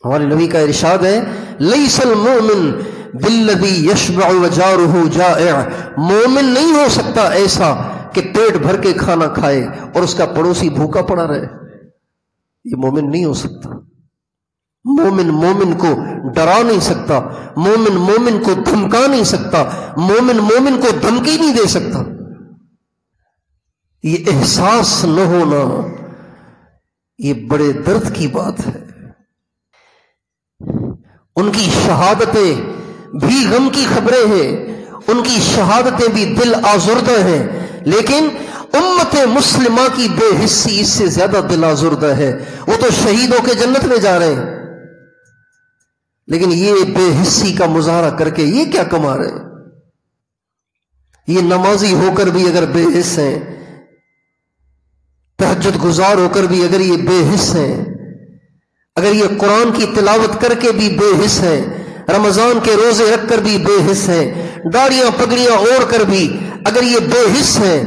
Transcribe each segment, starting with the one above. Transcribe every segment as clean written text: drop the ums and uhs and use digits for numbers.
ہمارے نبی کا ارشاد ہے لیس المؤمن بالذی یشبع وجارہ جائع، مومن نہیں ہو سکتا ایسا کہ پیٹ بھر کے کھانا کھائے اور اس کا پڑوسی بھوکا پڑا رہے، یہ مومن نہیں ہو سکتا۔ مومن مومن کو ڈرا نہیں سکتا، مومن مومن کو دھمکا نہیں سکتا، مومن مومن کو دھمکی نہیں دے سکتا۔ یہ احساس نہ ہونا یہ بڑے درد کی بات ہے۔ ان کی شہادتیں بھی غم کی خبریں ہیں، ان کی شہادتیں بھی دل آزردہ ہیں، لیکن امت مسلمہ کی بے حسی اس سے زیادہ دل آزردہ ہے۔ وہ تو شہید ہو کے جنت میں جا رہے ہیں، لیکن یہ بے حسی کا مظاہرہ کر کے یہ کیا کما رہے ہیں؟ یہ نمازی ہو کر بھی اگر بے حس ہیں، تہجد گزار ہو کر بھی اگر یہ بے حس ہیں، اگر یہ قرآن کی تلاوت کر کے بھی بے حس ہیں، رمضان کے روزے رکھ کر بھی بے حس ہیں، داڑیاں پگڑیاں اوڑھ کر بھی اگر یہ بے حس ہیں،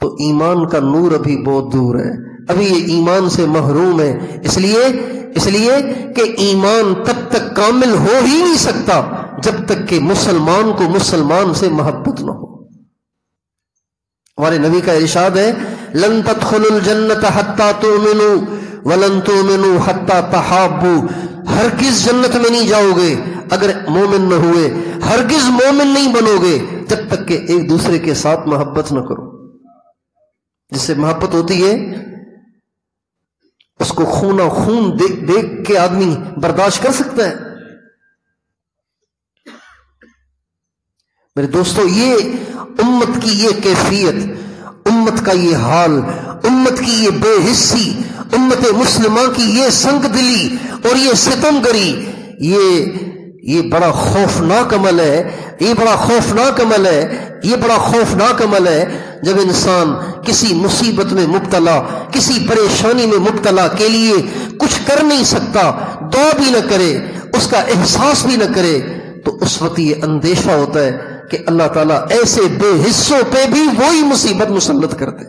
تو ایمان کا نور ابھی بہت دور ہے، ابھی یہ ایمان سے محروم ہے۔ اس لیے کہ ایمان تب تک کامل ہو ہی نہیں سکتا جب تک کہ مسلمان کو مسلمان سے محبت نہ ہو۔ ہمارے نبی کا ارشاد ہے لن تدخلوا الجنت حتی تؤمنوا ولن تؤمنوا حتی تحابوا، ہرگز جنت میں نہیں جاؤ گے اگر مومن نہ ہوئے، ہرگز مومن نہیں بنو گے جب تک کہ ایک دوسرے کے ساتھ محبت نہ کرو۔ جس سے محبت ہوتی ہے اس کو خونہ خون دیکھ کے آدمی برداشت کر سکتا ہے۔ میرے دوستو، یہ امت کی یہ کیفیت، امت کا یہ حال، امت کی یہ بے حسی، امت مسلمہ کی یہ سنگ دلی اور یہ ستم گری، یہ بڑا خوفناک عمل ہے، یہ بڑا خوفناک عمل ہے، یہ بڑا خوفناک عمل ہے جب انسان کسی مصیبت میں مبتلا، کسی پریشانی میں مبتلا کے لیے کچھ کر نہیں سکتا، دعا بھی نہ کرے، اس کا احساس بھی نہ کرے، تو اس وقت یہ اندیشہ ہوتا ہے کہ اللہ تعالیٰ ایسے بے حصوں پہ بھی وہی مصیبت مسلط کرتے۔